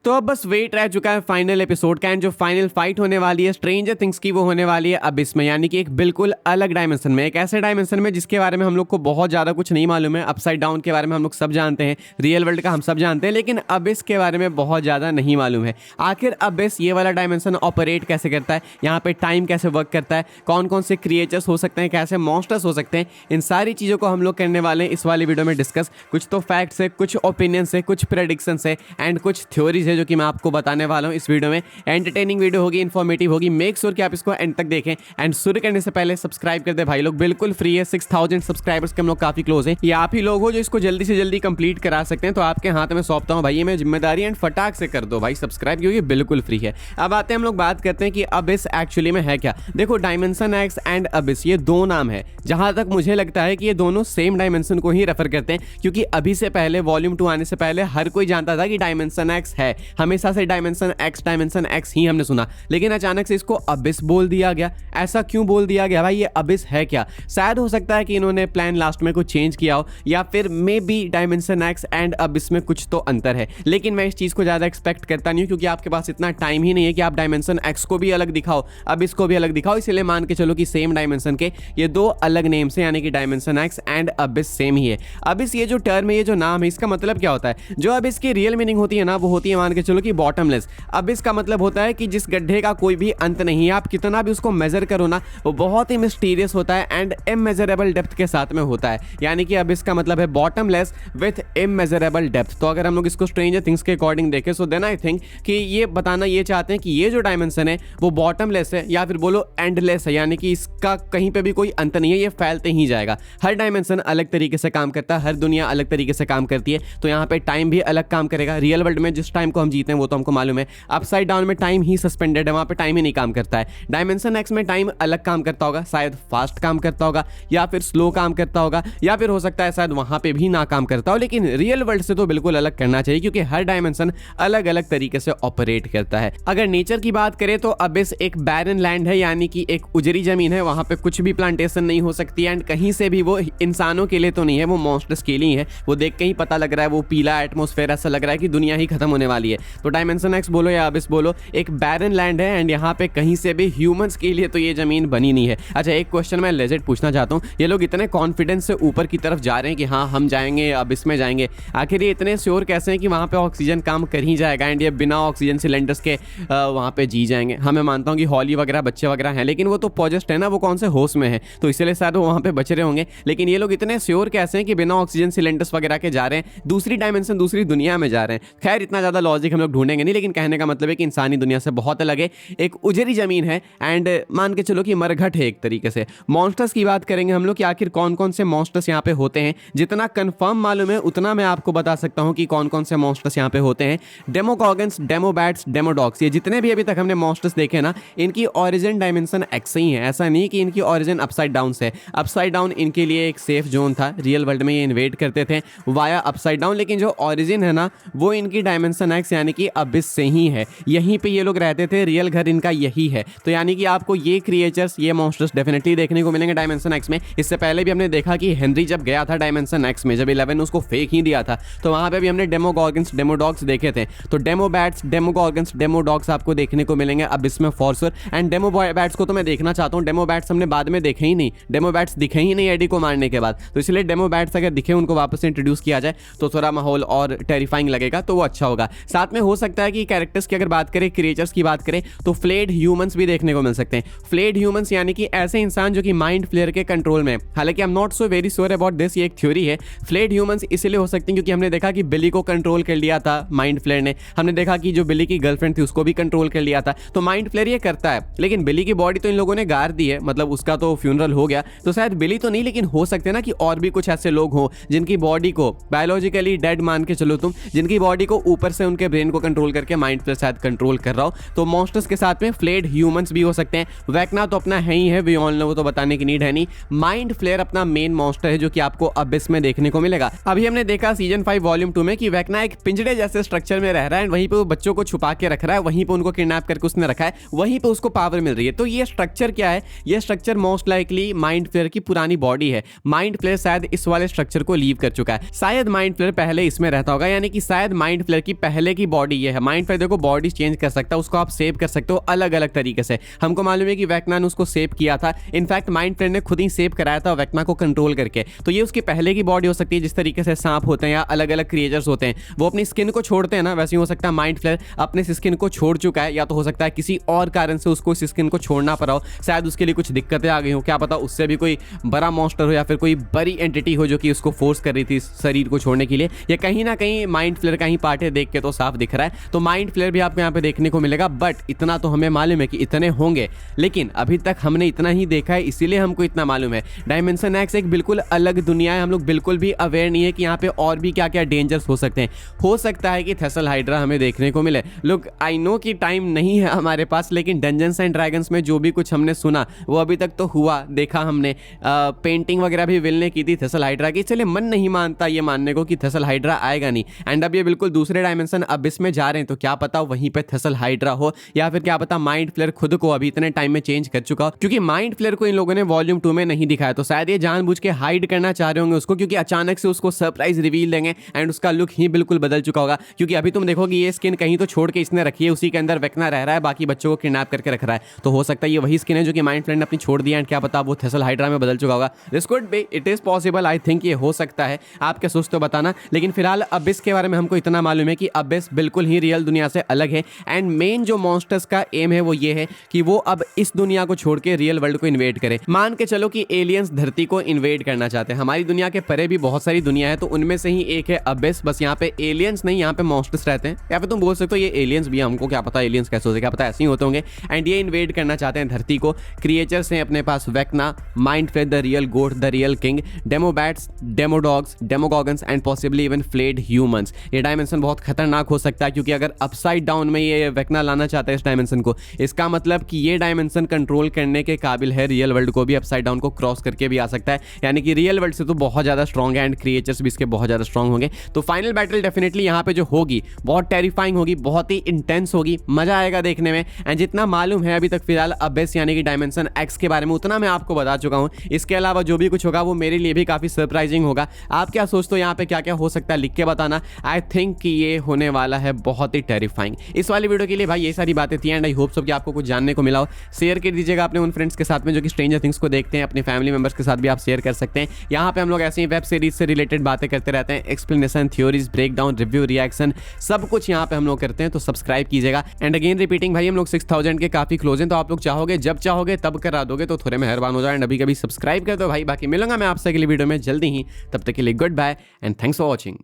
तो अब बस वेट रह चुका है फाइनल एपिसोड का एंड जो फाइनल फाइट होने वाली है स्ट्रेंजर थिंग्स की वो होने वाली है अबिस में, यानी कि एक बिल्कुल अलग डायमेंशन में, एक ऐसे डायमेंशन में जिसके बारे में हम लोग को बहुत ज़्यादा कुछ नहीं मालूम है। अपसाइड डाउन के बारे में हम लोग सब जानते हैं, रियल वर्ल्ड का हम सब जानते हैं, लेकिन अबिस के बारे में बहुत ज़्यादा नहीं मालूम है। आखिर अबिस ये वाला डायमेंशन ऑपरेट कैसे करता है, यहाँ पे टाइम कैसे वर्क करता है, कौन कौन से क्रिएचर्स हो सकते हैं, कैसे मॉन्स्टर्स हो सकते हैं, इन सारी चीज़ों को हम लोग करने वाले हैं इस वाली वीडियो में डिस्कस। कुछ तो फैक्ट्स है, कुछ ओपिनियंस है, कुछ प्रेडिक्शंस है एंड कुछ थ्योरीज है जो कि मैं आपको बताने वाला हूँ इस वीडियो में। एंटरटेनिंग वीडियो होगी, इन्फॉर्मेटिव होगी, मेक श्योर कि आप इसको एंड तक देखें एंड शुरू करने से पहले सब्सक्राइब कर दे भाई लोग, बिल्कुल फ्री है। 6000 सब्सक्राइबर्स के हम लोग काफी क्लोज हैं। ये आप ही लोग हो जो इसको जल्दी से जल्दी कंप्लीट करा सकते हैं, तो आपके हाथ में सौंपता हूँ भाई ये मैं जिम्मेदारी एंड फटाक से कर दो भाई सब्सक्राइब, क्योंकि बिल्कुल फ्री है। अब आते हैं हम लोग बात करते हैं कि अबिस एक्चुअली में है क्या। देखो डायमेंशन एक्स एंड अबिस ये दो नाम है, जहां तक मुझे लगता है कि ये दोनों सेम डायमेंशन को ही रेफर करते हैं, क्योंकि अभी से पहले वॉल्यूम 2 आने से पहले हर कोई जानता था कि डायमेंशन एक्स है, हमेशा से डायमेंशन एक्स ही हमने सुना, लेकिन अचानक से इसको अबिस बोल दिया गया। ऐसा क्यों बोल दिया गया भाई, ये अबिस है क्या? शायद हो सकता है कि इन्होंने प्लान लास्ट में कुछ चेंज किया हो, या फिर may be dimension X and Abish में कुछ तो अंतर है, लेकिन मैं इस चीज को ज्यादा एक्सपेक्ट करता नहीं हूं, क्योंकि आपके पास इतना टाइम ही नहीं है कि आप डायमेंशन एक्स को भी अलग दिखाओ, अबिस को भी अलग दिखाओ। इसलिए मान के चलो कि सेम डायमेंशन के ये दो अलग नेम्स है, यानी कि dimension X and abyss same ही है। अबिस ये जो टर्म है, ये जो नाम है, इसका मतलब क्या होता है? जो अबिस की रियल मीनिंग होती है ना, वो होती है मान के चलो कि बॉटमलेस। अबिस का मतलब होता है कि जिस गड्ढे का कोई भी अंत नहीं है, आप कितना भी उसको मेजर करो ना, वो बहुत ही मिस्टीरियस होता है एंड इमेजरेबल डेप्थ के साथ में होता है, यानी कि अबिस का मतलब है बॉटमलेस विथ इमेजरेबल डेप्थ। तो अगर हम लोग इसको स्ट्रेंजर थिंग्स के अकॉर्डिंग देखें, सो देन आई थिंक कि ये बताना ये चाहते हैं कि ये जो डायमेंशन है वो बॉटमलेस है, या फिर बोलो एंडलेस है, यानी कि इसका कहीं पे भी कोई अंत नहीं है, ये फैलते ही जाएगा। हर डायमेंशन अलग तरीके से काम करता है, हर दुनिया अलग तरीके से काम करती है, तो यहाँ पे टाइम भी अलग काम करेगा। रियल वर्ल्ड में जिस टाइम को हम जीते हैं वो तो हमको मालूम है, अपसाइड डाउन में टाइम ही सस्पेंडेड है, वहां पे टाइम ही नहीं काम करता है। डायमेंशन एक्स में टाइम अलग काम करता होगा, शायद फास्ट काम करता होगा या फिर स्लो काम करता होगा, या फिर हो सकता है शायद वहां पे भी ना काम करता हो, लेकिन रियल वर्ल्ड से तो बिल्कुल अलग करना चाहिए, क्योंकि हर डायमेंशन अलग अलग तरीके से ऑपरेट करता है। अगर नेचर की बात करें तो अबिस एक बैरन लैंड है, यानी कि एक उजरी जमीन है, वहां पे कुछ भी प्लांटेशन नहीं हो सकती एंड कहीं से भी वो इंसानों के लिए तो नहीं है, वो मॉन्स्टर्स के लिए है। वो देख के ही पता लग रहा है, वो पीला एटमॉस्फेयर, ऐसा लग रहा है कि दुनिया ही खत्म होने वाली है। तो डायमेंशन एक्स बोलो या अबिस बोलो, एक बैरन लैंड है एंड यहाँ पे कहीं से भी ह्यूमंस के लिए तो ये जमीन बनी नहीं है। अच्छा एक क्वेश्चन मैं लेजेंड पूछना चाहता हूँ, ये लोग इतने कॉन्फिडेंस से ऊपर की तरफ जा रहे हैं कि हाँ हम जाएंगे अबिस में जाएंगे, आखिर ये इतने श्योर कैसे हैं कि वहाँ पे ऑक्सीजन काम कर ही जाएगा एंड ये बिना ऑक्सीजन सिलेंडर्स के वहाँ पे जी जाएंगे? हाँ मैं मानता हूँ कि हॉली वगैरह बच्चे वगैरह हैं, लेकिन वो तो पॉजेस्ट है ना, वो कौन से होश में है, तो इसलिए शायद वो वहाँ पे बच रहे होंगे। लेकिन ये लोग इतने श्योर कैसे हैं कि बिना ऑक्सीजन सिलेंडर्स वगैरह के जा रहे हैं, दूसरी डायमेंशन दूसरी दुनिया में जा रहे हैं? खैर इतना ज़्यादा लॉजिक हम लोग ढूंढेंगे नहीं, लेकिन कहने का मतलब है कि इंसानी दुनिया से बहुत अलग है, एक उजरी जमीन है एंड मान के चलो कि मरघट है एक तरीके से। मॉन्स्टर्स की बात करेंगे हम लोग कि आखिर कौन कौन से मॉन्स्टर्स यहाँ पे होते हैं, जितना कंफर्म मालूम है उतना मैं आपको बता सकता हूँ कि कौन कौन से मॉन्स्टर्स यहाँ पे होते हैं। डेमोगॉर्गन्स, डेमोबैट्स, डेमोडॉग्स, ये जितने भी अभी तक हमने मॉन्स्टर्स देखे ना, इनकी ओरिजिन डायमेंशन एक्स ही है, ऐसा नहीं कि इनकी ओरिजिन अपसाइड डाउन से। अपसाइड डाउन इनके लिए एक सेफ जोन था, रियल वर्ल्ड में ये इन्वेड करते थे वाया अपसाइड डाउन, लेकिन जो ओरिजिन है ना वो इनकी डायमेंशन एक्स यानी कि अबिस से ही है, यहीं पे ये लोग रहते थे, रियल घर इनका यही है। तो यानी कि आपको ये क्रिएचर्स, ये मॉन्स्टर्स डेफिनेटली देखने को मिलेंगे डायमेंशन एक्स में। इससे पहले भी हमने देखा कि हेनरी जब गया था डायमेंशन एक्स में, जब 11 उसको फेंक ही दिया था, तो वहां पे भी हमने डेमोगॉर्गन्स, डेमोडॉग्स देखे थे। तो डेमोबैट्स, डेमोगॉर्गन्स, डेमोडॉग्स आपको देखने को मिलेंगे अबिस में फॉर श्योर। एंड डेमोबैट्स को तो मैं देखना चाहता हूँ, डेमोबैट्स हमने बाद में देखे ही नहीं, डेमोबैट्स दिखे ही नहीं एडी को मारने के बाद, तो इसलिए डेमोबैट्स अगर दिखे उनको वापस से इंट्रोड्यूस किया जाए तो थोड़ा माहौल और टेरिफाइंग लगेगा, तो वो अच्छा होगा। साथ में हो सकता है कि कैरेक्टर्स की अगर बात करें, क्रिएचर्स की बात करें, तो फ्लेड ह्यूमंस भी देखने को मिल सकते हैं। फ्लेड ह्यूमंस यानी कि ऐसे इंसान जो कि माइंड फ्लेयर के कंट्रोल में, हालांकि I am not so very sure about this, ये एक थ्योरी है। फ्लेड ह्यूमंस इसलिए हो सकते हैं क्योंकि हमने देखा कि बिली को कंट्रोल कर लिया था माइंड फ्लेयर ने, हमने देखा कि जो बिली की गर्लफ्रेंड थी उसको भी कंट्रोल कर लिया था, तो माइंड फ्लेयर ये करता है। लेकिन बिली की बॉडी तो इन लोगों ने गाड़ दी है, मतलब उसका तो फ्यूनरल हो गया, तो शायद बिली तो नहीं, लेकिन हो सकते हैं ना कि और भी कुछ ऐसे लोग हों जिनकी बॉडी को बायोलॉजिकली डेड मान के चलो तुम, जिनकी बॉडी को ऊपर से उनके ब्रेन को कंट्रोल करके माइंड फ्लेयर शायद कंट्रोल कर रहा हो। तो मॉन्स्टर्स के साथ में फ्लेड ह्यूमंस भी हो सकते हैं। वैकना तो अपना है ही है, वी ऑल नो, वो तो बताने की नीड है नहीं। माइंड फ्लेयर अपना मेन मॉन्स्टर है जो कि आपको अबिस में देखने को मिलेगा। अभी हमने देखा सीजन 5 वॉल्यूम 2 में कि वैकना एक पिंजड़े जैसे स्ट्रक्चर में रह रहा है एंड वहीं पे वो बच्चों को छुपा के रख रहा है, वहीं पे उनको किडनैप करके उसने रखा है, वहीं पे उसको पावर मिल रही है। तो ये स्ट्रक्चर क्या है? ये structure most likely mind flayer की पुरानी बॉडी है। माइंड फ्लेयर शायद इस वाले स्ट्रक्चर को लीव कर चुका है, शायद माइंड फ्लेयर पहले इसमें रहता होगा, यानी कि शायद माइंड फ्लेयर की पहले की बॉडी ये है। माइंड फ्लेयर देखो बॉडी चेंज कर सकता है, उसको आप सेव कर सकते हो अलग अलग तरीके से। हमको मालूम है कि वेक्ना ने उसको सेव किया था, इनफैक्ट माइंड फ्लेयर ने खुद ही सेव कराया था वेक्ना को कंट्रोल करके। तो ये उसकी पहले की बॉडी हो सकती है, जिस तरीके से सांप होते हैं या अलग अलग क्रिएचर्स होते हैं वो अपनी स्किन को छोड़ते हैं ना, वैसे ही हो सकता है माइंड फ्लेयर अपने स्किन को छोड़ चुका है, या तो हो सकता है किसी और कारण से उसको इस स्किन को छोड़ना पड़ा हो, शायद उसके लिए कुछ दिक्कतें आ गई हो, क्या पता उससे भी कोई बड़ा मॉन्स्टर हो या फिर कोई बड़ी एंटिटी हो जो कि उसको फोर्स कर रही थी शरीर को छोड़ने के लिए। ये कहीं ना कहीं माइंड फ्लेयर का ही पार्ट है, देख के तो साफ दिख रहा है। तो माइंड फ्लेयर भी आपको यहाँ पे देखने को मिलेगा, बट इतना तो हमें मालूम है कि इतने होंगे, लेकिन अभी तक हमने इतना ही देखा है, इसीलिए हमको इतना मालूम है। डायमेंशन एक्स एक बिल्कुल अलग दुनिया है, हम लोग बिल्कुल भी अवेयर नहीं है कि यहाँ पे और भी क्या क्या डेंजर्स हो सकते हैं। हो सकता है कि थेसल हाइड्रा हमें देखने को मिले। लुक आई नो कि टाइम नहीं है हमारे पास, लेकिन डंजन्स एंड ड्रैगन्स में जो भी कुछ हमने सुना वो अभी तक तो हुआ, देखा हमने। पेंटिंग वगैरह भी विल ने की थी थेसल हाइड्रा की, चलिए मन नहीं मानता ये मानने को कि थेसल हाइड्रा आएगा नहीं। एंड अब ये बिल्कुल दूसरे डायमेंशन अबिस में जा रहे हैं, तो क्या पता वहीं पे थेसल हाइड्रा हो, या फिर क्या पता माइंड फ्लेयर खुद को अभी इतने टाइम में चेंज कर चुका हो। क्योंकि माइंड फ्लेयर को इन लोगों ने वॉल्यूम 2 में नहीं दिखाया, तो शायद ये जानबूझ के हाइड करना चाह रहे होंगे उसको, क्योंकि अचानक से उसको सरप्राइज रिवील देंगे एंड उसका लुक ही बिल्कुल बदल चुका होगा। क्योंकि अभी तुम देखोगे ये स्किन कहीं तो छोड़ के इसने रखी है, उसी के अंदर वेक्ना रह रहा है, बाकी बच्चों को किडनैप करके रख रहा है। तो हो सकता है ये वही स्किन है जो कि माइंड फ्लेयर ने अपनी छोड़ दिया, एंड क्या पता वो थेसल हाइड्रा में बदल चुका होगा। This could be, it is possible, I think ये हो सकता है। आप क्या सोचते हो बताना। लेकिन फिलहाल अबिस के बारे में हमको इतना मालूम है कि अबिस बिल्कुल ही रियल दुनिया से अलग है, एंड मेन जो मॉन्स्टर्स का एम है वो ये है कि वो अब इस दुनिया को छोड़ के रियल वर्ल्ड को इन्वेड करे। मान के चलो कि एलियंस धरती को इन्वेड करना चाहते हैं, हमारी दुनिया के परे भी बहुत सारी दुनिया है, तो उनमें से ही एक है अबिस। बस यहाँ पे एलियंस नहीं, यहाँ पे मॉन्स्टर्स रहते हैं, या फिर तुम बोल सकते हो ये एलियंस भी, हमको क्या पता एलियंस कैसे होते, क्या पता ऐसे ही होते होंगे। एंड ये इन्वेड करना चाहते हैं धरती को। क्रिएचर्स हैं अपने पास Vecna, mind flayer the real goat, the real king, demobats, demodogs, demogorgons and possibly even flayed humans. ये डायमेंशन बहुत खतरनाक हो सकता है, क्योंकि अगर अपसाइड डाउन में ये वेक्ना लाना चाहता है इस डायमेंशन को, इसका मतलब कि ये डायमेंशन कंट्रोल करने के काबिल है रियल वर्ल्ड को भी, अपसाइड डाउन को क्रॉस करके भी आ सकता है। यानी कि रियल वर्ल्ड से तो बहुत ज्यादा स्ट्रॉन्ग है, एंड क्रिएचर्स भी इसके बहुत ज्यादा स्ट्रॉन्ग होंगे। तो फाइनल बैटल डेफिनेटली यहाँ पे जो होगी बहुत टेरिफाइंग होगी, बहुत ही इंटेंस होगी, मजा आएगा देखने में। एंड जितना मालूम है अभी तक फिलहाल अबिस यानी कि डायमेंशन एक्स के बारे में, उतना मैं आपको बता चुका हूँ। इसके अलावा जो भी कुछ होगा वो मेरे लिए भी काफी सरप्राइजिंग होगा। आप क्या सोचते हो यहाँ पे क्या क्या हो सकता है, लिख के बताना। आई थिंक कि ये होने वाला है बहुत ही टेरिफाइंग। इस वाली वीडियो के लिए भाई ये सारी बातें थी, एंड आई होप सो कि आपको कुछ जानने को मिला हो। शेयर कर दीजिएगा अपने उन फ्रेंड्स के साथ में जो कि स्ट्रेंजर थिंग्स को देखते हैं, अपने फैमिली मेंबर्स के साथ भी आप शेयर कर सकते हैं। यहाँ पे हम लोग ऐसे ही वेब सीरीज से रिलेटेड बातें करते रहते हैं, explanation, theories, breakdown, review, reaction, सब कुछ यहाँ पे हम लोग करते हैं, तो सब्सक्राइब कीजिएगा। एंड अगेन रिपीटिंग भाई हम लोग 6000 के काफी क्लोज हैं, तो आप लोग चाहोगे जब चाहोगे तब करा दोगे, तो थोड़े मेहरबान हो जाए। एंड अभी कभी सब्सक्राइब कर दो भाई। बाकी मिलूंगा मैं आपसे अगली वीडियो में जल्दी ही, तब तक के लिए good bye and thanks for watching.